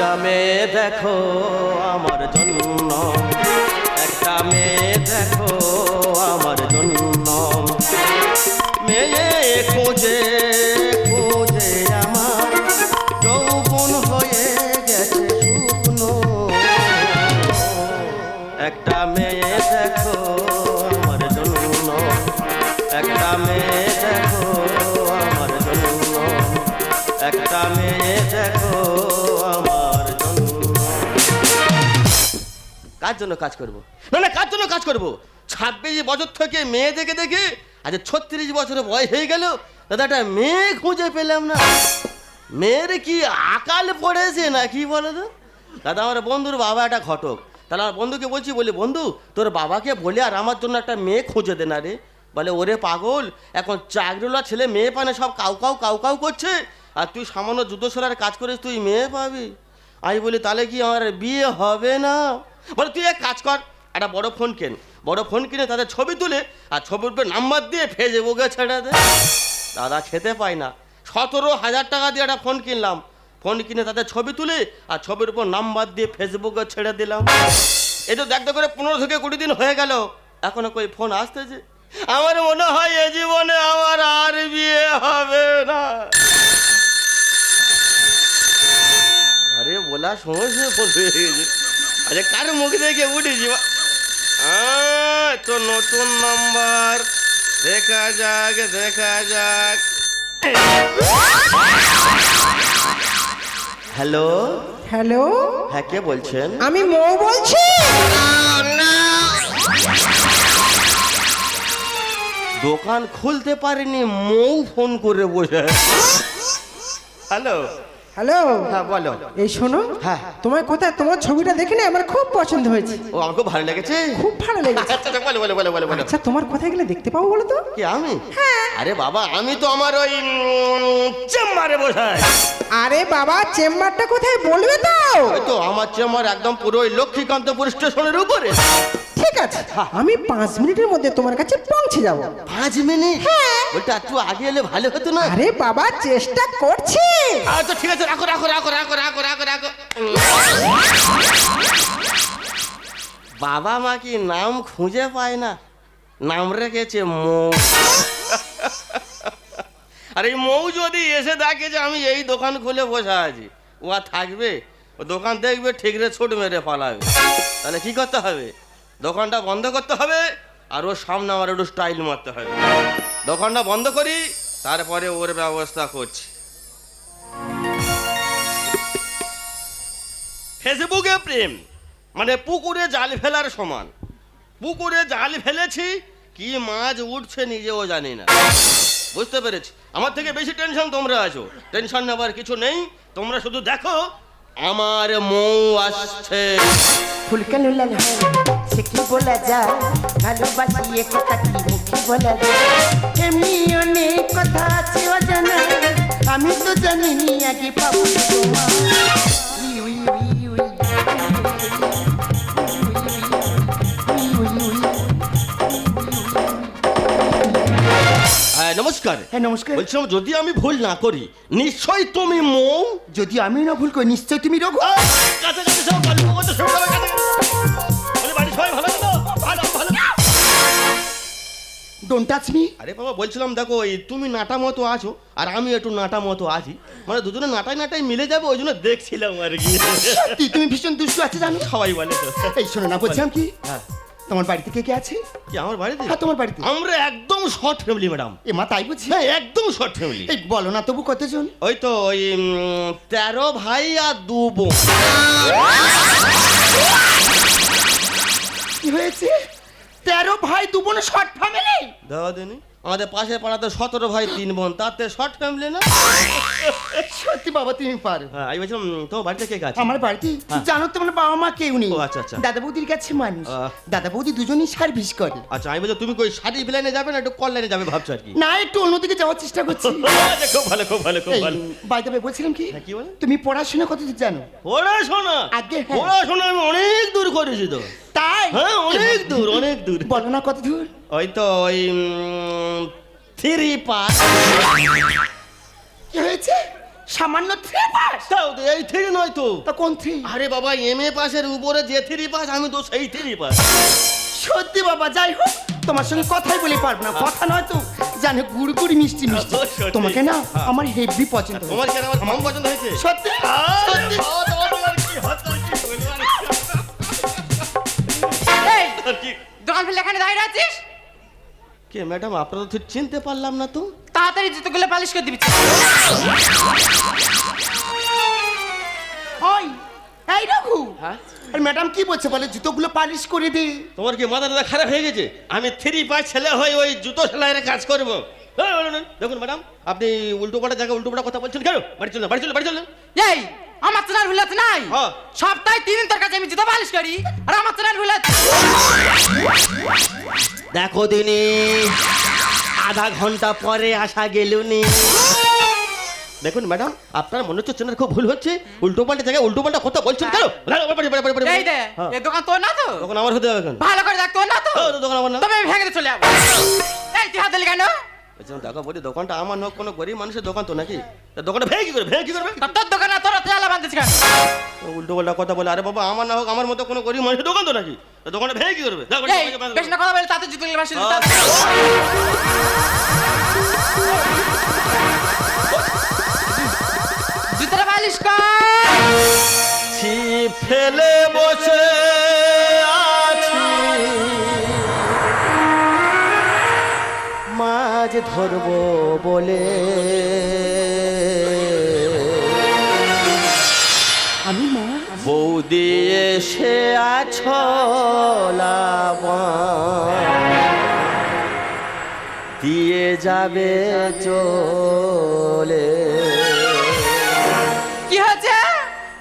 একটা মেয়ে দেখো আমার জন্য, একটা মেয়ে দেখো আমার জন্য। মেয়ে খুঁজে খুঁজে আমার যৌবন হয়ে গেছে শুকনো। একটা মেয়ে দেখো আমার জন্য, একটা মেয়ে দেখো আমার জন্য, একটা মেয়ে দেখো আমার জন্য। কার জন্য কাজ করবো? না না, কার জন্য কাজ করবো? 26 বছর থেকে মেয়ে দেখে দেখে আজ 36 বছরের বয়স হয়ে গেল, দাদা একটা মেয়ে খুঁজে পেলাম না। মেয়ের কি আকাল পড়েছে না কি বলো তো? দাদা আমার বন্ধুর বাবা একটা ঘটক, তাহলে আমার বন্ধুকে বলছি, বলি বন্ধু তোর বাবাকে বলে আর আমার জন্য একটা মেয়ে খুঁজে দে না রে। বলে ওরে পাগল, এখন চাকরিওয়ালা ছেলে মেয়ে পানে সব কাউ কাউ কাউ কাউ করছে, আর তুই সামান্য জুতো সেলার কাজ করিস, তুই মেয়ে পাবি? আমি বলি তাহলে কি আমার বিয়ে হবে না? বলে তুই এক কাজ কর, একটা বড় ফোন কেন, বড় ফোন কিনে তাদের ছবি তুলে আর ছবির উপর নাম্বার দিয়ে ফেসবুকে ছেড়ে দে। দাদা খেতে পাই না, 17,000 টাকা দিয়ে একটা ফোন কিনলাম, ফোন কিনে তাদের ছবি তুলে আর ছবির উপর নাম্বার দিয়ে ফেসবুকে ছেড়ে দিলাম। এই তো দেখতে করে 15 থেকে 20 দিন হয়ে গেল, এখনো কই ফোন আসতেছে। আমার মনে হয় এ জীবনে আমার আর বিয়ে হবে না। আরে বলা সমস্যা বলবে, আরে কার মুখ দেখে উঠেছি তো নতুন নাম্বার, দেখা যাক দেখা যাক। হ্যালো হ্যালো, হ্যাঁ কে বলছেন? আমি মৌ বলছি। দোকান খুলতে পারিনি, মৌ ফোন করে বসে। হ্যালো হ্যালো, হ্যাঁ বলো। এই শোনো, হ্যাঁ তোমার কোথায়, তোমার ছবিটা দেখে না আমার খুব পছন্দ হয়েছে। ও আমার খুব ভালো লেগেছে, খুব ভালো লেগেছে। আচ্ছা বলো বলো বলো বলো বলো। আচ্ছা তোমার কোথায় গেলে দেখতে পাবো বলো তো? কি আমি? আরে বাবা আমি তো আমার ওই চেম্বারে বসাই। আরে বাবা চেম্বারটা কোথায় বলবে তো? ওই তো আমার চেম্বার একদম পুরো ওই লক্ষ্মীকান্তপুর স্টেশনের উপরে। ঠিক আছে, আমি 5 মিনিটের মধ্যে তোমার কাছে পৌঁছে যাব। 5 মিনিট? ওইটা একটু আগে এলে ভালো হতো না? আরে বাবা চেষ্টা করছি। আচ্ছা ঠিক আছে, রাখো রাখো রাখো রাখো রাখো রাখো রাখো। বাবা মা কি নাম খুঁজে পায় না, নাম রেখেছে মৌ। আর এই মৌ যদি এসে দেখে যে আমি এই দোকান খুলে বসে আছি, ও আর থাকবে? ও দোকান দেখবে ঠিক রে ছোট মেরে পালাবে। তাহলে কি করতে হবে? দোকানটা বন্ধ করতে হবে, আর ওর সামনে আমার একটু স্টাইল মারতে হবে। দোকানটা বন্ধ করি, তারপরে ওর ব্যবস্থা করছি। ফেসবুকে প্রেম মানে পুকুরে জাল ফেলার সমান। পুকুরে জাল ফেলেছি, কি মাছ উঠছে নিজেও জানি না। বুঝতে পেরেছি, আমার থেকে বেশি টেনশন তোমরা আছো। টেনশন নেবার কিছু নেই, তোমরা শুধু দেখো আমার মৌ আসছে। ফুলকানো লাল হয় সে কি বলা যায়, ভালোবাসি এ কথা কি মুখে বলা যায়, এমনি অনেক কথা আছে অজানা, আমি তো জানিনি আগে পাবো তোমার। উই উই উই উই হ্যাঁ নমস্কার। হ্যাঁ নমস্কার। বলছিলাম যদি আমি ভুল না করি নিশ্চয়ই তুমি মৌ। যদি আমি না ভুল করি নিশ্চয় তুমি রঘু। কাছাকাছি সব গল্প করতে শুরু করো, কাছাকাছি। বলে বাড়ি সবাই ভালো তো? ভালো ভালো। Don't touch me. আরে বাবা বলছিলাম দেখো এই তুমি নাটা মতো আছো আর আমি একটু নাটা মতো আছি, মানে দুজনে নাটাই নাটাই মিলে যাবে, ওই জন্য দেখছিলাম আর কি। সত্যি তুমি ভীষণ দুষ্টু আছে জানো। সবাই বলে তো। এই শোনো না, বলছিলাম কি, হ্যাঁ তোমার বাড়িতে কে কে আছে? কি আমার বাড়িতে? হ্যাঁ তোমার বাড়িতে। আমরা একদম শর্ট ফ্যামিলি ম্যাডাম। এ মা তাই বুঝি? হ্যাঁ একদম শর্ট ফ্যামিলি। এই বলো না তবু কতজন? ওই তো ওই 13 ভাই আর 2 বোন। কি হয়েছে? 13 ভাই 2 বোন শর্ট ফ্যামিলি? দাদা দিনি আমাদের পাশে পাড়াতে 17 ভাই 3 বোন, তাতে শর্ট ফ্যামিলি না? সত্যি বাবা তুমি পারো। হ্যাঁ আমি বলছিলাম তোমার বাড়িতে কে আছে? আমার বাড়িতে হ্যাঁ। জানো তো আমার বাবা মা কেউ নেই। ও, আচ্ছা, আচ্ছা। দাদা বৌদির কাছে মানুষ। আহ। দাদা বৌদি দুজনেই সার্ভিস করে। আচ্ছা আমি বলছি তুমি কই শাড়ি লাইনে যাবে না একটু কল লাইনে যাবে ভাবছো আর কি? না একটু অন্যদিকে যাওয়ার চেষ্টা করছি। আচ্ছা, খুব ভালো খুব ভালো খুব ভালো। বাই দ্য ওয়ে বলছিলাম কি, হ্যাঁ, কি বলে? তুমি পড়াশোনা কতদূর জানো? পড়াশোনা? আগে হ্যাঁ। পড়াশোনা আমি অনেক দূর করেছি তো। তাই? হ্যাঁ অনেক দূর অনেক দূর। বলো না কত দূর? ওই তো ওই 3 পাস। কি হয়েছে? সামান্য 3 পাস। তাও তো এই থ্রি নয় তো। তা কোন 3? আরে বাবা এমএ পাসের উপরে যে 3 পাস আমি তো সেই 3 পাস। সত্যি বাবা, যাই হোক তোমার সঙ্গে কথাই বলে পারবো না। কথা নয় তো, জানে গুড় গুড় মিষ্টি মিষ্টি। সত্যি। তোমাকে না আমার হেভি পছন্দ হয়েছে। তোমার কেন আমার কম পছন্দ হয়েছে? সত্যি সত্যি। এই দোকান ফেলে এখানে দাঁড়িয়ে আছিস? কে ম্যাডাম, আপনারা তো চিনতে পারলাম না তো। তাড়াতাড়ি জুতোগুলো পালিশ করে দিবি। ওই এই রঘু, হ্যাঁ? আর ম্যাডাম কি বলছে বলে জুতোগুলো পালিশ করে দে। তোমার কি মাথাটা খারাপ হয়ে গেছে? আমি 3 পাস ছেলে হয়ে ওই জুতো সেলাইয়ের কাজ করবো? দেখুন ম্যাডাম, আপনি উল্টো পাল্টা জায়গায় উল্টো পাল্টা কথা বলছেন কেন? বাড়ি চলুন, বাড়ি চলুন, বাড়ি চলুন। এই আমার চেনার ভুল আছে নাই? হ্যাঁ। সপ্তাহে 3 দিন তোর কাছে আমি জুতো পালিশ করি, আর আমার চেনার ভুল আছে? দেখো দিনি, আধা ঘন্টা পরে আসা গেলুনি। দেখুন ম্যাডাম, আপনার মনে হচ্ছে চেনার খুব ভুল হচ্ছে। উল্টো পাল্টা জায়গায় উল্টো পাল্টা কথা বলছেন কেন? এই দে, এই দোকান তোর না তো? তখন আমার হতে হবে কেন? ভালো করে দেখ, তোর না তো? দোকান আমার না। তবে আমি ভেঙে দিয়ে চলে যাবো। এই তুই হাত দিলি কেন? দেখো বলি, দোকানটা আমার হোক, কোনো গরিব মানুষের দোকান তো নাকি? তা দোকানটা ভেঙে কি করবে? ভেঙে কি করবে? তোর দোকান না, তোর তালা বাঁধছিস কেন? উল্টো পাল্টা কথা বলে। আরে বাবা, আমার না হোক, আমার মতো কোনো গরিব মানুষের দোকান তো নাকি? তা দোকানটা ভেঙে কি করবে? দেখো, এই বেশ না কথা বলে তাতে জুতোগুলো বাসি দিবি। জুতোটা পালিশ কর। ছিপ ফেলে বসে আছি, মাছ ধরবো বলে। আমি মা বৌদি এসে দিয়ে যাবে চলে। কি হয়েছে?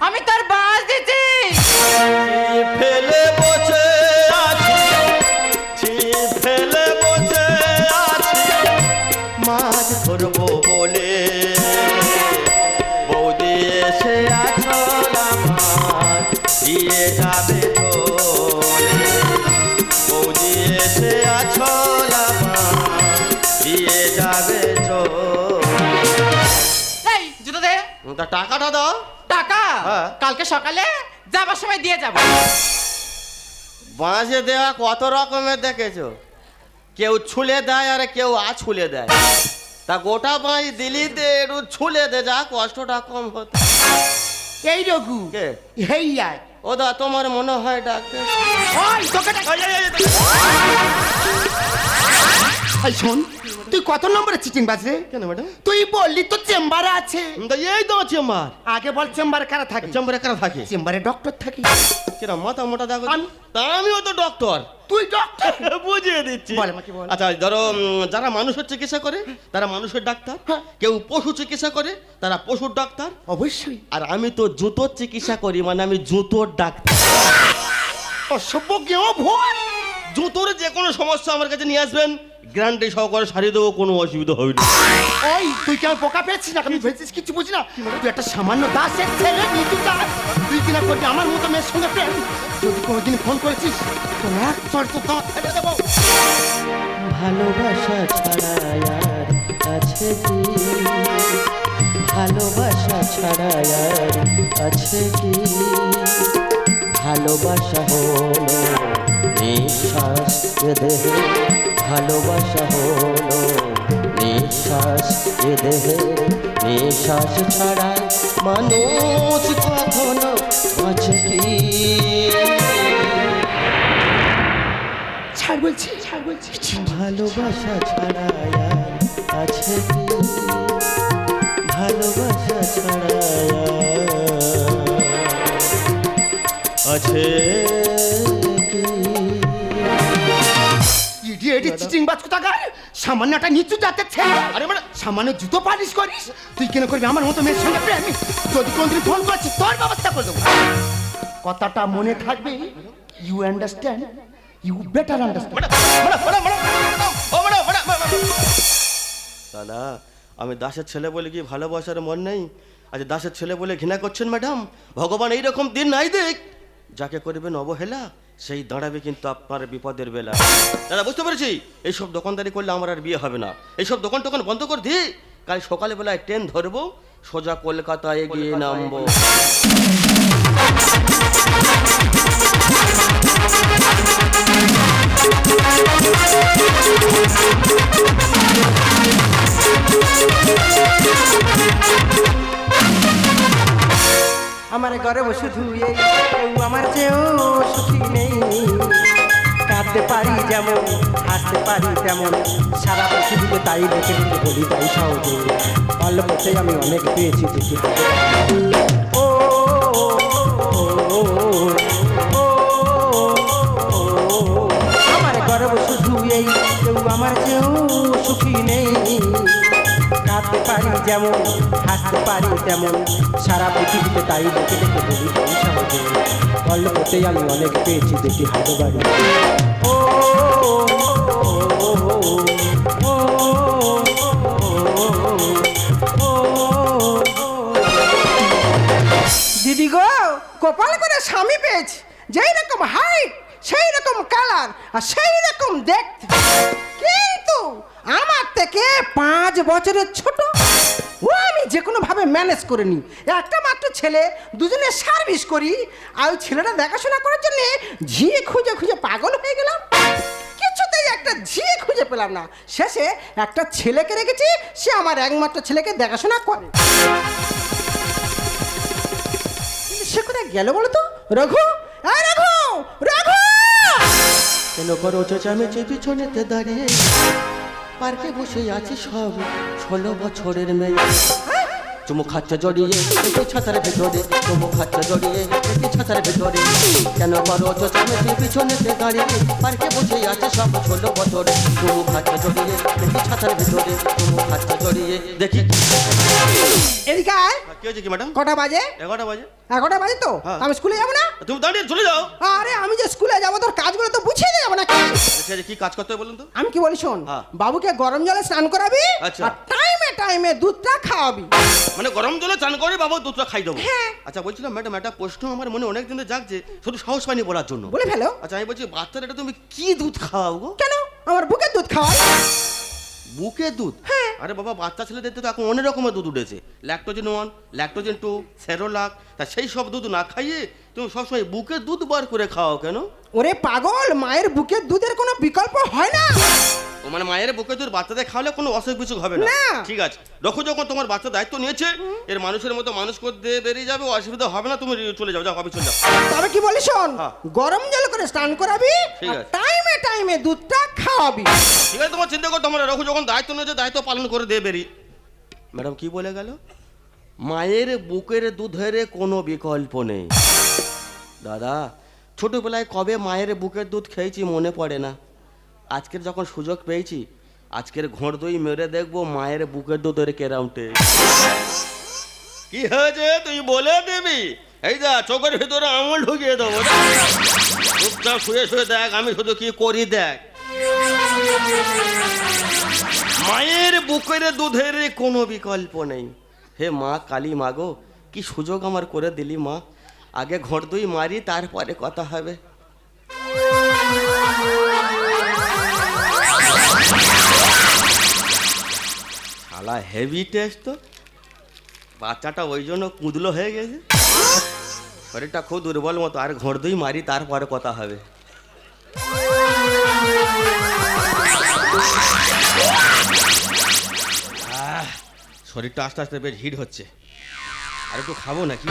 আমি তোর বাস দিচ্ছি। ছিপ ফেলে বসে আছি, ছিপ ফেলে বসে আছি, মাছ ধরবো বলে। বৌদি এসে দিয়ে যাবে চলে। বৌদি এসে দিয়ে যাবে চলে। এই জুতো দে। তা টাকাটা দাও। টাকা হ্যাঁ। কালকে সকালে যাবার সময় দিয়ে যাব। বাঁশে দেওয়া কত রকমের দেখেছো? কেউ ছুলে দেয় আর কেউ আছুলে দেয়। তা গোটা বাঁশ দিলি দে, একটু ছুলে দে, যা কষ্টটা কম হতো। এই রঘু, কে? হেই আয়। ও দা, তোমার মনে হয় ডাক্তার? ওই তোকে এই শোন, তুই কত নম্বরে চিটিং বাজে? কেন ম্যাডাম? তুই বললি তো চেম্বারে আছে। এই তো চেম্বার। আগে বল চেম্বারে কারা থাকে? চেম্বারে কারা থাকে? চেম্বারে ডক্টর থাকে। কিরম মাথা মোটা দেখো। আমি- তা আমিও তো ডক্টর। তুই ডক্টর? বুঝিয়ে দিচ্ছি। বল আমাকে বল। আচ্ছা ধরো, যারা মানুষের চিকিৎসা করে তারা মানুষের ডাক্তার। হ্যাঁ। কেউ পশু চিকিৎসা করে তারা পশুর ডাক্তার। অবশ্যই। আর আমি তো জুতোর চিকিৎসা করি, মানে আমি জুতোর ডাক্তার। অসভ্য কেউ ভুল। জুতোর যে কোনো সমস্যা আমার কাছে নিয়ে আসবেন, গ্যারান্টি সহকারে সারিয়ে দেবো, কোনো অসুবিধা হবে না। ওই তুই কি আমার বোকা পেয়েছিস না? আমি ভেবেছিস কিছু বুঝি না? তুই একটা সামান্য দাসের ছেলে, নিতু দাস। তুই কিনা করবি আমার মতো মেয়ের সঙ্গে প্রেম? যদি কোনোদিন ফোন করেছিস তো এক চড় তো দাঁত ফেলে দেবো। ভালোবাসা ছাড়া আর আছে কি? ভালোবাসা ছাড়া আর আছে কি? ভালোবাসা হলো নিঃশ্বাস এ দেহে, ভালোবাসা হলো নিঃশ্বাস এ দেহে। নিঃশ্বাস ছাড়া মানুষ কখনো বাঁচে কি? ছাড় বলছি, ছাড় বলছি। ভালোবাসা ছাড়া আর আছে কি? ভালোবাসা ছাড়া আর আছে কি? ইডিয়েট চিটিং বাজ কোথাকার। সামান্য একটা নিচু জাতের ছেলে, আরে মানে সামান্য জুতো পালিশ করিস। তুই কেন করবি আমার মতো মেয়ের সঙ্গে প্রেম? যদি কোনদিন ফোন করছিস তোর ব্যবস্থা করে দেবো। কথাটা মনে থাকবে। You understand? You better understand. দাদা, আমি দাসের ছেলে বলে কি ভালোবাসার মন নেই? আচ্ছা, দাসের ছেলে বলে ঘৃণা করছেন ম্যাডাম? ভগবান এইরকম দিন নাই দেখ, যাকে করবেন অবহেলা সেই দাঁড়াবে কিন্তু আপনার বিপদের বেলা। দাদা, বুঝতে পেরেছি, এইসব দোকানদারি করলে আমার আর বিয়ে হবে না। এইসব দোকান টোকান বন্ধ করে দিই, কাল সকালবেলায় ট্রেন ধরবো, সোজা কলকাতায় গিয়ে নামবো। আমার ঘরে বসে ধুয়ে কেউ আমার চেয়েও সুখী নেই। কাঁদতে পারি যেমন হাসতে পারি তেমন, সারা পৃথিবীতে তাই দেখে দেখে বলি তাই সহজে। অল্পতেই আমি অনেক পেয়েছি দেখি। ও আমার ঘরে বসে ধুয়েই কেউ আমার চেয়েও সুখী নেই। কাঁদতে পারি যেমন হাসতে পারি তেমন, সারা পৃথিবীতে তাই দেখে দেখে বলি তাই সহজে। অল্পতেই আমি অনেক পেয়েছি দেখি হাতে বাড়ি। ও দিদি গো, কপাল করে স্বামী পেয়েছি, যেই রকম হাইট সেই রকম কালার আর সেই রকম দেখতে, কিন্তু আমার থেকে 5 বছরের ছোট। ও আমি যে কোনো ভাবে ম্যানেজ করে নিই। একটা মাত্র ছেলে, দুজনে সার্ভিস করি, আর ওই ছেলেটা দেখাশোনা করার জন্য ঝিয়ে খুঁজে খুঁজে পাগল হয়ে গেলাম। কিছুতেই একটা ঝিয়ে খুঁজে পেলাম না। শেষে একটা ছেলেকে রেখেছি, সে আমার একমাত্র ছেলেকে দেখাশোনা করে। সে কোথায় গেল বলো তো? রঘু, এই রঘু, রঘু! কেন করো চেঁচামেচি পিছনেতে দাঁড়িয়ে? পার্কে বসে আছি সব 16 বছরের মেয়ে। চুমু খাচ্ছে জড়িয়ে একটি ছাতার ভেতরে, চুমু খাচ্ছে জড়িয়ে একটি ছাতার ভেতরে। কেন করো চেঁচামেচি পিছনেতে দাঁড়িয়ে? পার্কে বসে আছে সব 16 বছরে। চুমু খাচ্ছে জড়িয়ে একটি ছাতার ভেতরে, চুমু খাচ্ছে জড়িয়ে। দেখি এদিকে আয়। কি হয়েছে কি ম্যাডাম? কটা বাজে? 11টা বাজে। 11টা বাজে তো? হ্যাঁ। আমি স্কুলে যাবো না? তুমি দাঁড়িয়ে চলে যাও। আরে আমি যে স্কুলে যাবো, তোর কাজগুলো তো বুঝিয়ে দিয়ে যাবো না। ঠিক আছে, কি কাজ করতে হবে বলুন তো? আমি কি বলি শোন, হ্যাঁ। বাবুকে গরম জলে স্নান করাবি, আচ্ছা। আর টাইমে টাইমে দুধটা খাওয়াবি। মানে গরম জলে চান করে বাবা দুধটা খাই দেবো? হ্যাঁ। আচ্ছা বলছিলাম ম্যাডাম, একটা প্রশ্ন আমার মনে অনেক দিন ধরে জাগছে, শুধু সাহস পাইনি বলার জন্য। বলে ফেলো। আচ্ছা আমি বলছি, বাচ্চার এটা তুমি কি দুধ খাওয়াও গো? কেন? আমার বুকের দুধ খাওয়াই। বুকের দুধ? হ্যাঁ। আরে বাবা, বাচ্চা ছেলেদের তো এখন অনেক রকমের দুধ উঠেছে, ল্যাকটোজেন 1, ল্যাকটোজেন 2, সেরোলাক। তা সেই সব দুধ না খাইয়ে তুমি সবসময় বুকের দুধ বার করে খাও কেন? ওরে পাগল, মায়ের বুকের দুধের কোনো বিকল্প হয় না। ও মানে মায়ের বুকের দুধ বাচ্চাদের খাওয়ালে কোনো অসুখ বিসুখ হবে না? না। ঠিক আছে, দেখো যখন তোমার বাচ্চা দায়িত্ব নিয়েছে, এর মানুষের মতো মানুষ করতে বেরিয়ে যাবে, অসুবিধা হবে না, তুমি চলে যাও, যাও অফিস চলে যাও। তবে কি বলি শোন, হ্যাঁ। গরম জল করে স্নান করাবি, ঠিক আর আছে। টাইমে টাইমে দুধটা খাওয়াবি। ঠিক আছে, তোমার চিন্তা করতে হবে না, রাখো যখন দায়িত্ব নিয়েছে দায়িত্ব পালন করে দিয়ে বেরি। ম্যাডাম কি বলে গেল? মায়ের বুকের দুধের কোনো বিকল্প নেই। দাদা, ছোটবেলায় কবে মায়ের বুকের দুধ খেয়েছি মনে পড়ে না। আজকের যখন সুযোগ পেয়েছি, আজকের ঘোড় দই মেরে দেখবো মায়ের বুকের দুধের কেরাউটে। কি হয়েছে তুই বলে দিবি? এই যা, চোখের ভিতরে আঙুল ঢুকিয়ে দেবো। চুপচাপ শুয়ে শুয়ে দেখ আমি শুধু কি করি দেখ। মায়ের বুকের দুধের কোনো বিকল্প নেই। হে মা কালী মাগো, কি সুযোগ আমার করে দিলি মা। আগে ঘোড় দই মারি, তারপরে কথা হবে। শালা হেভি টেস্ট তো। বাচ্চাটা ওই জন্য কুঁদলো হয়ে গেছে, শরীরটা খুব দুর্বল মতো। আর ঘোড় দই মারি, তারপরে কথা হবে। শরীরটা আস্তে আস্তে বেশ হিট হচ্ছে, আর একটু খাবো নাকি?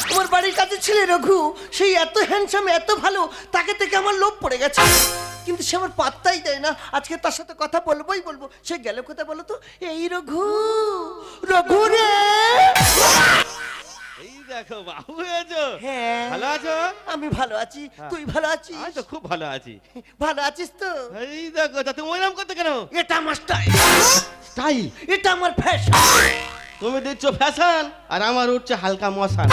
তোমার বাড়ির কাছে ছেলে রঘু, সেই এত হ্যান্ডসাম, এত ভালো, তাকে থেকে আমার লোভ পড়ে গেছে। কিন্তু সে আমার পাত্তাই দেয় না। আজকে তার সাথে কথা বলবোই বলবো। সে গেল কোথায় বলো তো? এই রঘু, রঘু রে। এই দেখো বাবু আছো। হ্যাঁ। ভালো আছো? আমি ভালো আছি, তুই ভালো আছিস? আমি তো খুব ভালো আছি। ভালো আছিস তো? এই দেখো, তা তুমি ওইরকম করতে কেন? এটা আমার স্টাইল, স্টাইল? এটা আমার ফ্যাশন। তুমি দিচ্ছ ফ্যাশন, আর আমার উঠছে হালকা মশান।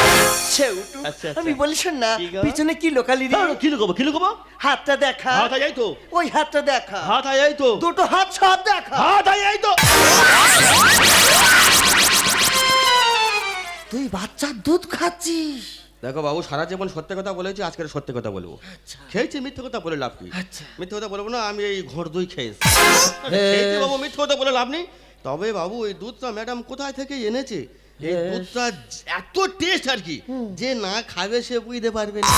সে উঠু। আচ্ছা, আচ্ছা। আমি বলি শোন না, কি গো? পিছনে কি লোকালি রে? কি লুকবো, কি লুকবো? হাতটা দেখা। হাত আই তো, ওই হাতটা দেখা। হাত আই তো, দুটো হাত সব দেখা। হাত আই তো। তুই বাচ্চার দুধ খাচ্ছিস? দেখো বাবু, সারা জীবন সত্যি কথা বলেছি, আজকের সত্যি কথা বলবো। খেয়েছি, মিথ্যে কথা বলে লাভ কি? মিথ্যে কথা বলবো না, আমি এই ঘোর দই খেয়েছি। খেয়েছি বাবু, মিথ্যে কথা বলে লাভ নেই। তবে বাবু, এই দুধটা ম্যাডাম কোথায় থেকে এনেছে? এই দুধটা এত টেস্ট আর কি, যে না খাবে সে বুঝতে পারবে না।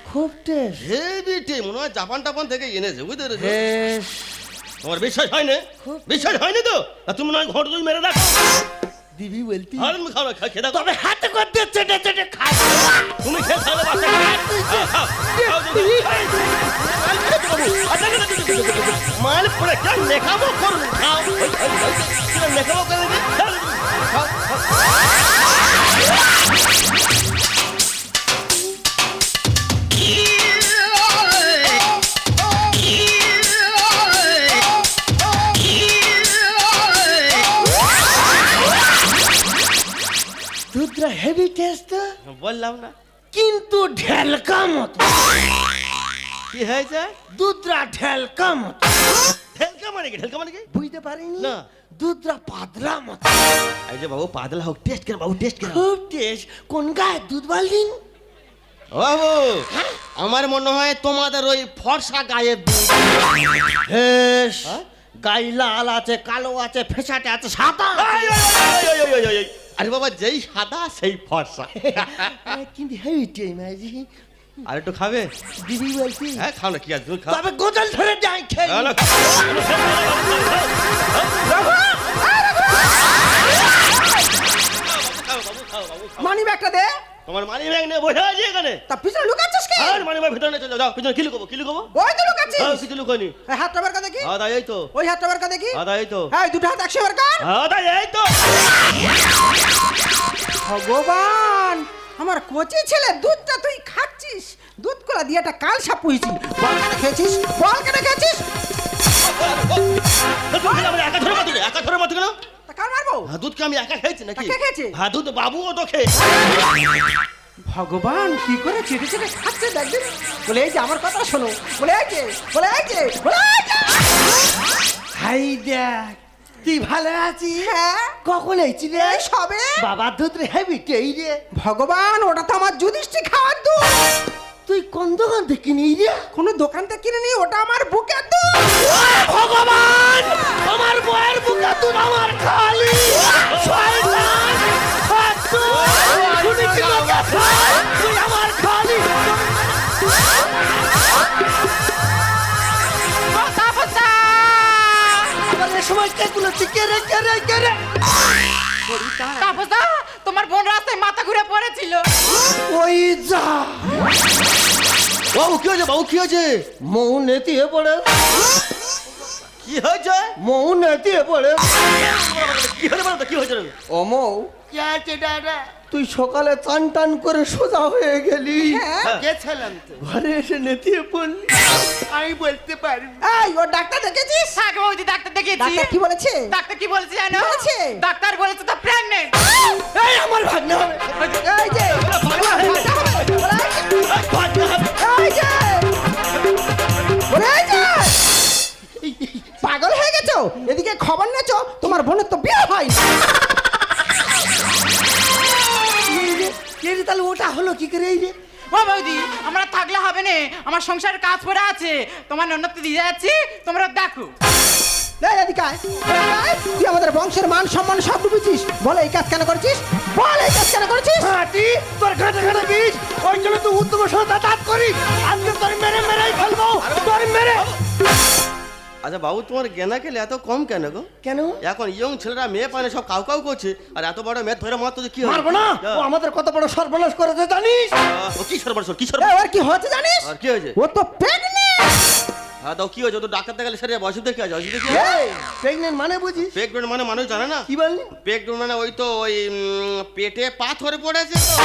খুব টেস্ট। হেভি টেস্ট, মনে হয় জাপান টাপান থেকে এনেছে, বুঝতে পেরেছো? তোমার বিশ্বাস হয় না? বিশ্বাস হয়নি তো? আর তুমি নয় ঘর দই মেরে দেখো। দিবি বলতি? আর তুমি খাও না, খেয়ে দেখো। তবে হাতে করতে চেটে চেটে খাই। তুমি খেয়ে তাহলে বাচ্চা মাল পরে কেন নেখাবো করুন, খাও নেখাবো করে দুধটা হেভি টেস্ট তো, বললাম না। কিন্তু ঢেলকা মতো। কি হয়েছে? দুধটা ঢেলকা মতো। ঢেলকা মানে কি? ঢেলকা মানে কি বুঝতে পারিনি না। দুধটা পাতলা মতো। এই যে বাবু, পাতলা হোক, টেস্ট কেন বাবু, টেস্ট কেন? খুব টেস্ট। কোন গায়ে দুধ বালদিন? ও বাবু, আমার মনে হয় তোমাদের ওই ফর্সা গায়ের দুধ। বেশ, গাই লাল আছে, কালো আছে, ফেসাটে আছে, সাদা। আরে বাবা, যেই সাদা সেই ফর্সা। কিন্তু হেভি টেস্ট মাঝি। আর একটু খাবে? দিবি বলতি? হ্যাঁ, খাও না, কি আছে, খাও। তবে গোদল ধরে যাই খেয়ে। হ্যালো। মানি ব্যাগটা দে। তোমার মানি ব্যাগ নিয়ে বসে আছি এখানে। তা পিছনে লুকাচ্ছিস কি? আর মানি ব্যাগ ভিতরে নিয়ে চলে যাও। পিছনে কি লুকাবো, কি লুকাবো? ওই তো লুকাচ্ছিস। হ্যাঁ, কিছু লুকানি। এই হাতটা বের কর দেখি। দাদা এই তো, ওই হাতটা বের কর দেখি। দাদা এই তো, এই দুটো হাত একসাথে বের কর। দাদা এই তো। ভগবান, আমার কচি ছেলে দুধটা তুই খাচ্ছিস। দুধ কলা দিয়ে একটা কাল সাপ পুইছি। বল কেন খেয়েছিস? বল কেন খেয়েছিস? তুমি আমাকে একা ধরে মারছো, একা ধরে মারছো কেন? তা কার মারবো? হ্যাঁ, দুধ কি আমি একা খেয়েছি নাকি? তা কে খেয়েছে? হ্যাঁ, দুধ বাবুও তো খেয়েছে। ভগবান, কি করে চেটে চেটে খাচ্ছে দেখবি। বলে এই যে আমার কথা শোনো। বলে এই যে, বলে এই যে, বলে এই যে। হাই দেখ, তুই ভালো আছিস? হ্যাঁ, কখন এইছি রে? এই সবে। বাবার দুধ রে হেভি টেই রে। ভগবান, ওটা তো আমার যুধিষ্ঠির খাওয়ার দুধ। তুই কোন দোকান থেকে নিই রে? কোনো দোকান থেকে কিনে নি, ওটা আমার বুকের দুধ। ভগবান, আমার বয়ের বুকে দুধ আমার খালি। শয়তান, ফালতু, শুনি কি লোকে খায়, তুই আমার খালি। আবার এ সময় কে গুলোচ্ছি? কে রে, কে রে, কে রে? তাপসদা, তোমার বোন রাস্তায় মাথা ঘুরে পড়েছিল। ওই যা, বাবু কি হয়েছে? বাবু কি হয়েছে? মৌ নেতিয়ে পড়ে, কি হয়েছে? মৌ নেতিয়ে পড়ে। কি হয়েছে বলো তো, কি হয়েছে? ও মৌ, কি আছে দাদা? তুই সকালে চান টান করে সোজা হয়ে গেলি, হ্যাঁ। গেছিলাম তো, ঘরে এসে নেতিয়ে পড়লি। আমি বলতে পারি। এই, ও ডাক্তার দেখেছিস? থাক বৌদি, ডাক্তার দেখিয়েছি। ডাক্তার কি বলেছে? ডাক্তার কি বলেছে জানো? বলেছে? ডাক্তার বলেছে তো প্রেগনেন্ট। এই আমার ভাগ্নে হবে। এই যে, এই যে, বলে এই যে। পাগল হয়ে গেছো? এদিকে খবর নেছো, তোমার বোনের তো বিয়ে হয়। এই রে, তাহলে ওটা হলো কি করে? এই রে, ও বৌদি, আমরা থাকলে হবে না, আমার সংসারের কাজ পড়ে আছে। তোমার ননদ দিয়ে যাচ্ছি, তোমরা দেখো। এই এদিকে আয়। এই, তুই আমাদের বংশের মান সম্মান সব ডুবেছিস। বল এই কাজ কেন করেছিস? বল এই কাজ কেন করেছিস? হাঁটি তোর ঘাটে ঘাটে বীজ, ওই জন্য তুই উত্তম সন্ধ্যা দাঁত করি। আজকে তোর মেরে মেরেই ফেলবো, তোর মেরে। আচ্ছা বাবু, তোমার জ্ঞানা খেলে এত কম কেন গো? কেন এখন ইয়ং ছেলেরা মেয়ে পায় না, সব কাউ কাউ করছে, আর এত বড় মেয়ে ধরে মারতো যে কি হবে? মারবো না? ও আমাদের কত বড় সর্বনাশ করেছে জানিস? ও কি সর্বনাশ, কি এই, সর্বনাশ? ওর কি হয়েছে জানিস? আর কি হয়েছে? ও তো প্রেগনেন্ট। হ্যাঁ, তো কি হয়েছে? ও তো ডাক্তার দেখালে সেরে অসুবিধা কি আছে? অসুবিধা কি? প্রেগনেন্ট মানে বুঝিস? পেট মানে মানুষ জানে না। কি বললি? পেট মানে ওই তো ওই পেটে পাথর পড়েছে তো।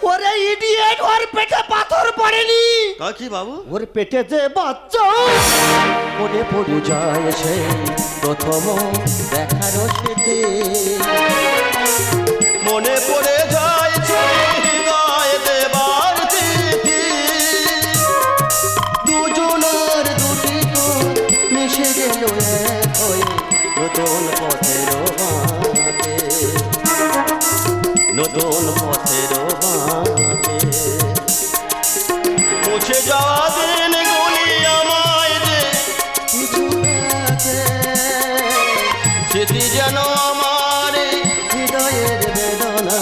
ওরে ইডিয়েট, ওর পেটে পাথর পড়েনি। তা কি বাবু? ওর পেটে যে বাচ্চা মনে পড়ে যায় সেই প্রথম দেখার স্মৃতি। মনে পড়ে যায় হৃদয় দেবার তিথি, দুজনের দুটি তোর মিশে গেল এক হয়ে নতুন পথের বাঁকে, নতুন পথের বাঁকে। স্মৃতি যেন আমার এই হৃদয়ের বেদনা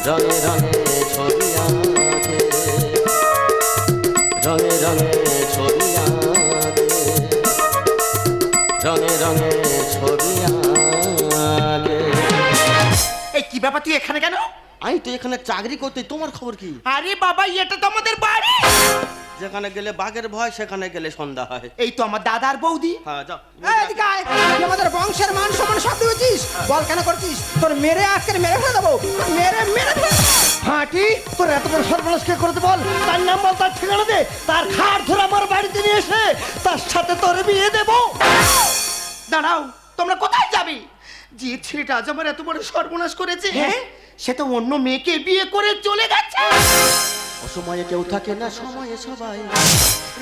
রঙে রঙে ছবি আঁকে রঙে রঙে ছবি আঁকে রঙে রঙে ছবি আঁকে। এই কি ব্যাপার, তুই এখানে কেন? আমি তো এখানে চাকরি করতে, তোমার খবর কি? আরে বাবা, এটা তো আমাদের বাড়ি। যেখানে গেলে বাঘের ভয়, সেখানে গেলে সন্ধ্যা হয়। এই তো আমার দাদার বৌদি। হ্যাঁ যাও। এই এদিকে আয়, তুই আমাদের বংশের মান সম্মান সব দিয়েছিস, বল কেন করছিস? তোর মেরে আজকে মেরে ফেলে দেবো, মেরে মেরে ফেলে দেবো। হাঁটি তোর এত বড় সর্বনাশ কে করতে বল? তার নাম বল, তার ঠিকানা দে, তার ঘাট ধরে আমার বাড়িতে নিয়ে এসে তার সাথে তোর বিয়ে দেবো। দাঁড়াও, তোমরা কোথায় যাবে? যে ছেলেটা আজ আমার এত বড় সর্বনাশ করেছে, হ্যাঁ, সে তো অন্য মেয়েকে বিয়ে করে চলে গেছে। অসময়ে কেউ থাকে না, সময়ে সবাই।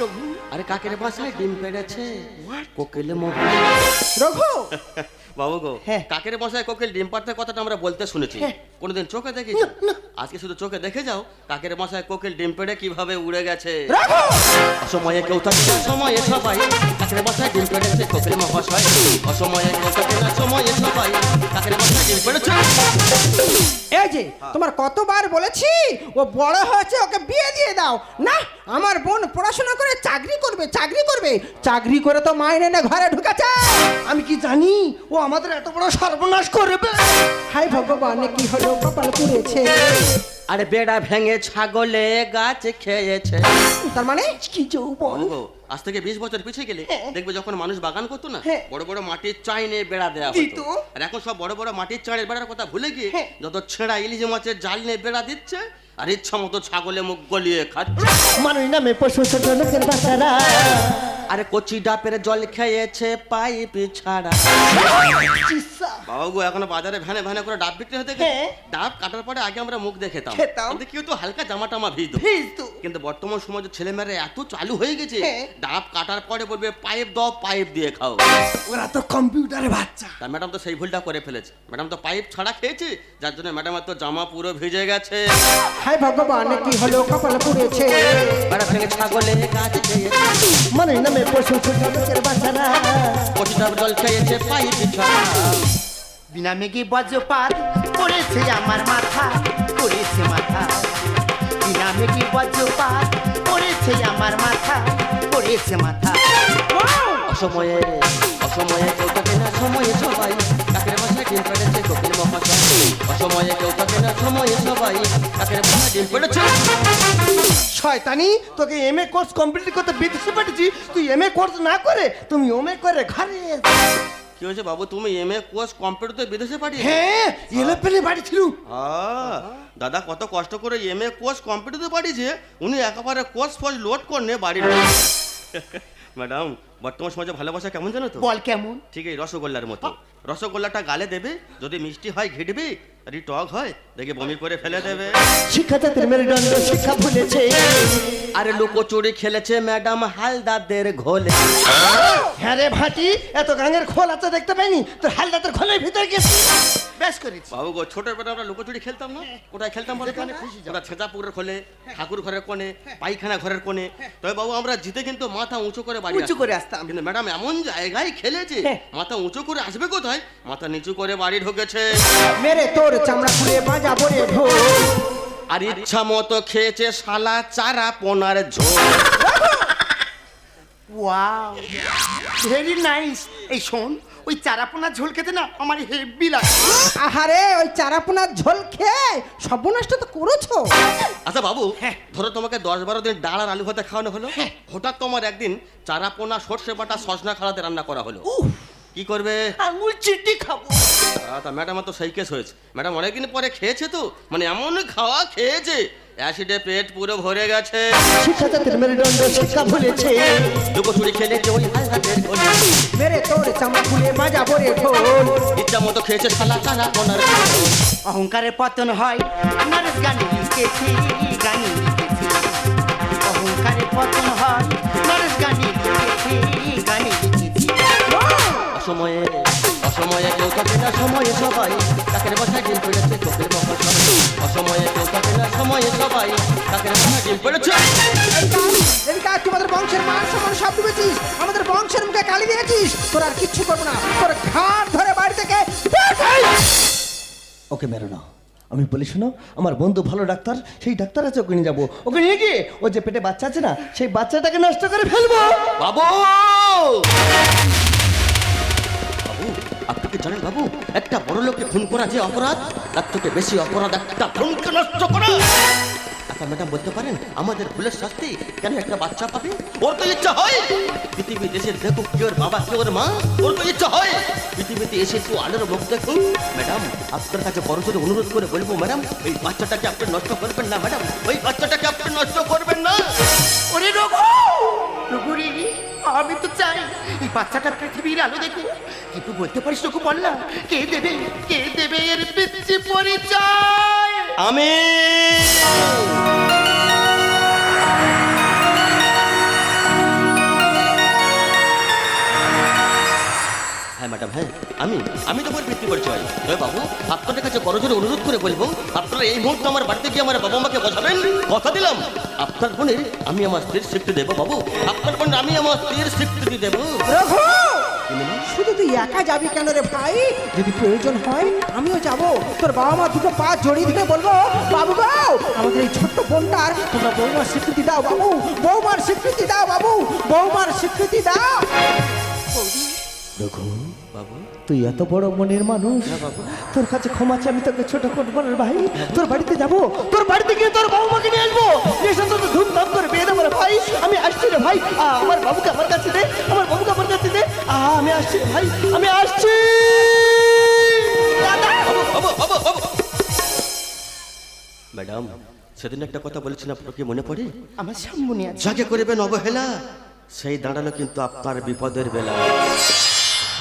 রঘু, আরে কাকের বাসায় ডিম পেড়েছে, কোকিল মোহ। রঘু, বাবু গো, হ্যাঁ। কাকের বাসায় কোকিল ডিম পাড়তে কথাটা আমরা বলতে শুনেছি, হ্যাঁ। কোনোদিন চোখে দেখেছি? আজকে শুধু চোখে দেখে যাও, কাকের বাসায় কোকিল ডিম পেড়ে কিভাবে উড়ে গেছে। রঘু, অসময়ে কেউ থাকে না, সময়ে সবাই। কাকের বাসায় ডিম পেড়েছে, কোকিল মহাশয়। অসময়ে কেউ থাকে না, সময়ে সবাই। কাকের বাসায় ডিম পেড়েছে। এই যে তোমার কতবার বলেছি ও বড় হয়েছে, ওকে বিয়ে দিয়ে দাও। না, আমার বোন পড়াশোনা করে চাকরি করবে, চাকরি করবে, চাকরি করে তো মাইনে না ঘরে ঢুকেছে। আমি কি জানি ও আমাদের এত বড় সর্বনাশ করবে? হাই ভগবান, কি হলো, কপাল পুড়েছে। আরে বেড়া ভেঙে ছাগলে গাছ খেয়েছে। তার মানে কি যৌবন। বাবু গো, আজ থেকে 20 বছর পিছিয়ে গেলে দেখবে যখন মানুষ বাগান করতো না, হ্যাঁ। বড় বড় মাটির চাইনে বেড়া দেওয়া দিত। হতো। আর এখন সব বড় বড় মাটির চাইনের বেড়ার কথা ভুলে গিয়ে হ্যাঁ। যত ছেঁড়া ইলিশ মাছের জাল নিয়ে বেড়া দিচ্ছে, আর ইচ্ছা মতো ছাগলে মুখ গলিয়ে খাচ্ছে। মানুষ নামে পশু ছোট লোকের বাচ্চারা। আরে কচি ডাবের জল খেয়েছে পাইপ ছাড়া। বাবু গো, এখনো বাজারে ভ্যানে ভ্যানে করে ডাব বিক্রি হতে গেছে। হ্যাঁ। ডাব কাটার পরে আগে আমরা মুখ দেখেতাম, খেতাম। কিন্তু কি হতো, হালকা জামা টামা ভিজতো। ভিজতো। কিন্তু বর্তমান সমাজে ছেলেমেয়েরা এত চালু হয়ে গেছে, হ্যাঁ। ডাব কাটার পরে বলবে পাইপ দাও, পাইপ দিয়ে খাও। ওরা তো কম্পিউটারে বাচ্চা। তা ম্যাডাম তো সেই ভুলটা করে ফেলেছে। ম্যাডাম তো পাইপ ছাড়া খেয়েছে, যার জন্য ম্যাডামের তো জামা পুরো ভিজে গেছে। হাই ভগবান, কি হলো, কপাল পুড়েছে। বেড়া ভেঙে ছাগলে গাছ খেয়েছে, মানুষ নামে পশু ছোট লোকের বাচ্চারা। কচি ডাবের জল খেয়েছে পাইপ ছাড়া। বিনা মেঘে বজ্রপাত পড়েছে আমার মাথা, পড়েছে মাথা। বিনা মেঘে বজ্রপাত পড়েছে আমার মাথা, পড়েছে মাথা। অসময়ে অসময়ে কেউ থাকে না, সময়ে সবাই। কাকের বাসায় ডিম পেড়েছে, কোকিল মহাশয়। অসময়ে কেউ থাকে না, সময়ে সবাই। কাকের বাসায় ডিম পেড়েছে। শয়তানি, তোকে এমএ কোর্স কমপ্লিট করতে বিদেশে পাঠিয়েছি, তুই এমএ কোর্স না করে তুমি ওমএ করে ঘরে। কি হয়েছে বাবু, তুমি এমএ কোর্স কম্পিউটার বিদেশে পাঠিয়ে? হ্যাঁ, এলোপেলে বাড়ি ছিল। দাদা কত কষ্ট করে এমএ কোর্স কম্পিউটারে পাঠিয়েছে, উনি একেবারে কোর্স ফোর্স লোড করে বাড়ি। ম্যাডাম, বর্তমান সমাজে ভালোবাসা কেমন জানো তো? বল কেমন? ঠিক এই রসগোল্লার মতো। রসগোল্লাটা গালে দেবে, যদি মিষ্টি হয় ঘিটবে, আর টক হয় দেখে বমি করে ফেলে দেবে। শিক্ষা জাতির মেরুদণ্ড শিক্ষা ভুলেছে। আরে লুকোচুরি খেলেছে ম্যাডাম হালদাদের ঘোলে। হ্যাঁ রে ভাটি, এত গাঙের খোল আছে দেখতে পাইনি, তোর হালদাতের খোলের ভিতরে গেছি। বেশ করেছি। বাবু গো, ছোটবেলা আমরা লুকোচুরি খেলতাম না? কোথায় খেলতাম বলো? ওটা ছেঁচা পুকুরের খোলে, ঠাকুর ঘরের কোণে, পায়খানা ঘরের কোণে। তবে বাবু আমরা জিতে কিন্তু মাথা উঁচু করে বাড়ি উঁচু করে আসতাম। কিন্তু ম্যাডাম এমন জায়গায় খেলেছে, মাথা উঁচু করে আসবে কোথায়, মাথা নিচু করে বাড়ি ঢুকেছে। মেরে তোর চামড়া খুলে বাজাবো রে ঢোল। আর ইচ্ছা মতো খেয়েছে শালা চারা পোনার ঝোল। Wow, very nice. এই শোন, ওই চারাপোনা ঝোল খেতে না আমার হেভি লাগে। আহারে, ওই চারাপোনার ঝোল খেয়ে সর্বনাশটা তো করেছো। আচ্ছা বাবু, ধরো তোমাকে 10-12 দিন ডাল আর আলু ভাতে খাওয়ানো হলো, হঠাৎ তোমার একদিন চারা পোনা, সর্ষে বাটা, সজনা খাড়াতে রান্না করা হলো, কি করবে? আঙুল চিটি খাবো। তা ম্যাডাম তো সেই কেস হয়েছে। ম্যাডাম অনেকদিন পরে খেয়েছে তো, মানে এমন খাওয়া খেয়েছে, অ্যাসিডে পেট পুরো ভরে গেছে। শিক্ষা জাতির মেরুদণ্ড শিক্ষা ভুলেছে। লুকোচুরি খেলেছে ওই হালদাদের ঘোলে। মেরে তোর চামড়া খুলে বাজাবো রে ঢোল। ইচ্ছা মতো খেয়েছে শালা চারা পোনার ঝোল। অহংকারের পতন হয়, নরেশ গানে লিখেছি, গানে লিখেছি। অহংকারের পতন হয়, নরেশ গানে লিখেছি, গানে লিখেছি। অসময়ে অসময়ে কেউ থাকে না, সময়ে সবাই। কাকের বাসায় ডিম পেড়েছে, কোকিল মহাশয়। অসময়ে কেউ থাকে না, সময়ে সবাই। কাকের বাসায় ডিম পেড়েছে। এদিকে আয়, তোমাদের বংশের মান সম্মান সব ডুবেছিস, আমাদের বংশের মুখে কালি দিয়েছিস। তোর আর কিচ্ছু করবো না, তোর ঘাট ধরে বাড়িতে ওকে মেরো না। আমি বলি শোনো, আমার বন্ধু ভালো ডাক্তার, সেই ডাক্তার আছে, ওকে নিয়ে যাবো। ওকে নিয়ে গিয়ে ও যে পেটে বাচ্চা আছে না, সেই বাচ্চাটাকে নষ্ট করে ফেলবো। বাবু বাবু, আপনি কি জানেন বাবু, একটা বড় লোককে খুন করা যে অপরাধ, তার থেকে বেশি অপরাধ একটা বোনকে নষ্ট করা। আচ্ছা ম্যাডাম, বলতে পারেন আমাদের ভুলের শাস্তি কেন একটা বাচ্চা পাবে? ওর তো ইচ্ছা হয় পৃথিবী দেশের দেখুক কে ওর বাবা কে ওর মা। ওর তো ইচ্ছা হয় পৃথিবীতে এসে একটু আলোর মুখ দেখুন। ম্যাডাম, আপনার কাছে বড় জোরে অনুরোধ করে বলবো ম্যাডাম, ওই বাচ্চাটাকে আপনি নষ্ট করবেন না ম্যাডাম, ওই বাচ্চাটাকে আপনি নষ্ট করবেন না। ওরে রঘু, রঘু রে, আমি তো চাই এই বাচ্চাটা পৃথিবীর আলো দেখে, কিন্তু বলতে পারিস রঘু, বল না কে দেবে এর পিচ্ছি পরিচয়? আমি হ্যাঁ ম্যাডাম, হ্যাঁ আমি তো বল বৃত্তি পরিচয়। তবে বাবু, আপনাদের কাছে করজোরে অনুরোধ করে বলবো, আপনারা এই মুহূর্তে আমার বাড়িতে গিয়ে আমার বাবা মাকে বোঝাবেন। কথা দিলাম আপনার বোনের আমি আমার স্ত্রীর স্বীকৃতি দেবো বাবু, আপনার বোনের আমি আমার স্ত্রীর স্বীকৃতি দেবো। রঘু, শুধু তুই একা যাবি কেন রে ভাই? যদি প্রয়োজন হয় আমিও যাব। তোর বাবা মা দুটো পা জড়িয়ে দিতে বলবো, বাবু গো, আমাদের এই ছোট্ট বোনটার তোমরা বৌমার স্বীকৃতি দাও বাবু, বৌমার স্বীকৃতি দাও বাবু, বৌমার স্বীকৃতি দাও। রঘু বাবু, তুই এত বড় মনের মানুষ, তোর কাছে ক্ষমা চাই, আমি তোকে ছোট করবো না ভাই। তোর বাড়িতে যাবো, তোর বাড়িতে গিয়ে তোর বাবুমাকে নিয়ে আসবো, এসে তোর ধুমধাম করে বিয়ে দেবো রে ভাই। আমি আসছি রে ভাই, আমার বাবুকে আমার কাছে দে, আমার বাবুকে আমার কাছে দে। আমি আসছি রে ভাই, আমি আসছি। ম্যাডাম, সেদিন একটা কথা বলেছেন, আপনার কি মনে পড়ে? আমার সামনে আছে। যাকে করবেন অবহেলা, সেই দাঁড়ালো কিন্তু আপনার বিপদের বেলা।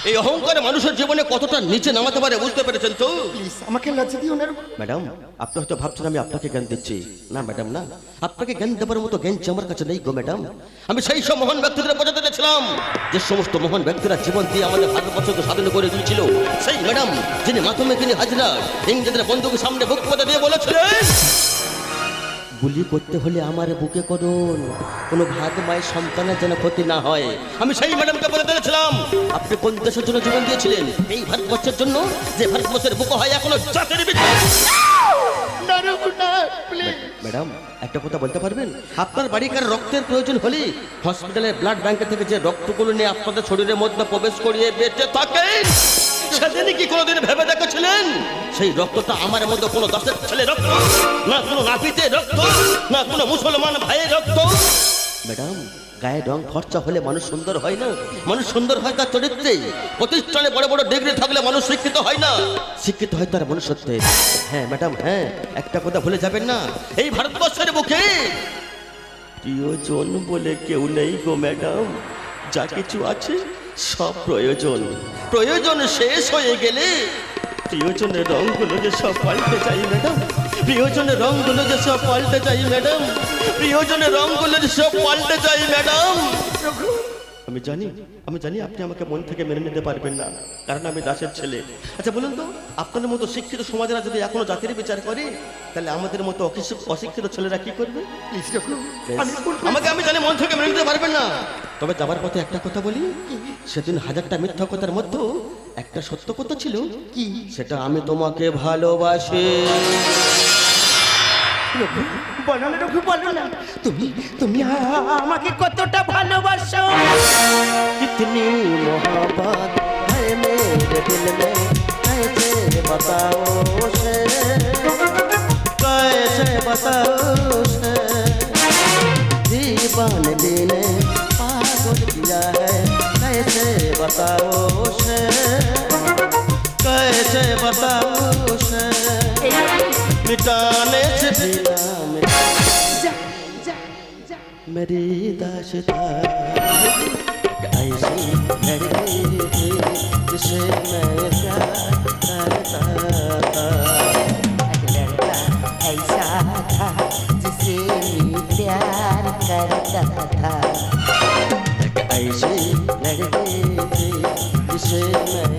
এই অহংকারে মানুষের জীবনে কতটা নিচে নামাতে পারে বুঝতে পেরেছেন তো? প্লিজ আমাকে লজ্জা দিও না রঘু। ম্যাডাম, আপনি হয়তো ভাবছেন আমি আপনাকে জ্ঞান দিচ্ছি। না ম্যাডাম, না, আপনাকে জ্ঞান দেওয়ার মতো জ্ঞান যে আমার কাছে নেই গো ম্যাডাম। আমি সেই সব মহান ব্যক্তিদের বোঝাতে চেয়েছিলাম যে সমস্ত মহান ব্যক্তিরা জীবন দিয়ে আমাদের ভারতবর্ষকে স্বাধীন করে দিয়েছিল। সেই ম্যাডাম যিনি মাধ্যমে তিনি হাজরা ইংরেজদের বন্ধুকে সামনে বুক পেতে দিয়ে বলেছিলেন, গুলি করতে হলে আমার বুকে করুন, কোনো ভাত মায়ের সন্তানের যেন ক্ষতি না হয়। আমি সেই ম্যাডামকে বলে দিয়েছিলাম, আপনি কোন দেশের জন্য জীবন দিয়েছিলেন? এই ভারতবর্ষের জন্য, যে ভারতবর্ষের বুকে হয় এখনো জাতির বিচার। না রঘু, না, প্লিজ। ম্যাডাম, একটা কথা বলতে পারবেন, আপনার বাড়িকার রক্তের প্রয়োজন হলে হসপিটালের ব্লাড ব্যাংকে থেকে যে রক্তগুলো নিয়ে আপনাদের শরীরের মধ্যে প্রবেশ করিয়ে বেঁচে থাকেন, সেদিন কি কোনোদিন ভেবে দেখেছিলেন সেই রক্তটা আমার মধ্যে কোনো দাসের ছেলে রক্ত, না কোনো নাপিতের রক্ত, না কোনো মুসলমান ভাইয়ের রক্ত? ম্যাডাম, গায়ে রং ফর্চা হলে মানুষ সুন্দর হয় না, মানুষ সুন্দর হয় তার চরিত্রে। প্রতিষ্ঠানে বড় বড় ডিগ্রি থাকলে মানুষ শিক্ষিত হয় না, শিক্ষিত হয় তার মনুষ্যত্বে। হ্যাঁ ম্যাডাম, হ্যাঁ, একটা কথা ভুলে যাবেন না, এই ভারতবর্ষের বুকে প্রিয়জন বলে কেউ নেই গো ম্যাডাম। যা কিছু আছে সব প্রয়োজন, প্রয়োজন শেষ হয়ে গেলে প্রিয়জনের রঙগুলো যে সব পাল্টে যায় ম্যাডাম, প্রিয়জনের রঙগুলো যে সব পাল্টে যায় ম্যাডাম, প্রিয়জনের রঙগুলো যে সব পাল্টে যায় ম্যাডাম। আমি জানি আপনি আমাকে মন থেকে মেনে নিতে পারবেন না, কারণ আমি দাসের ছেলে। আচ্ছা বলুন তো, আপনাদের মতো শিক্ষিত সমাজেরা যদি এখনো জাতির বিচার করে, তাহলে আমাদের মতো অশিক্ষিত ছেলেরা কি করবে? প্লিজ রঘু, আমি জানি মন থেকে মেনে নিতে পারবেন না, তবে যাবার পথে একটা কথা বলি, সেদিন হাজারটা মিথ্যা কথার মধ্যে একটা সত্য কথা ছিল। কি? সেটা আমি তোমাকে ভালোবাসি। রঘু, বলো না রঘু, বলো না, তুমি আমাকে কতটা ভালোবাসো? कितनी मोहब्बत है मेरे दिल में, कैसे बताओ उसे, कैसे बताओ उसे, दीवानगी ने पागल किया है, कैसे बताओ उसे, कैसे बताओ उसे, मिटाने से भी ना मिटा मेरी दास्तां, ऐसी लड़की थी जिसे मैं प्यार करता था, एक लड़का ऐसा था जिसे मैं प्यार करता था, एक ऐसी लड़की थी जिसे मैं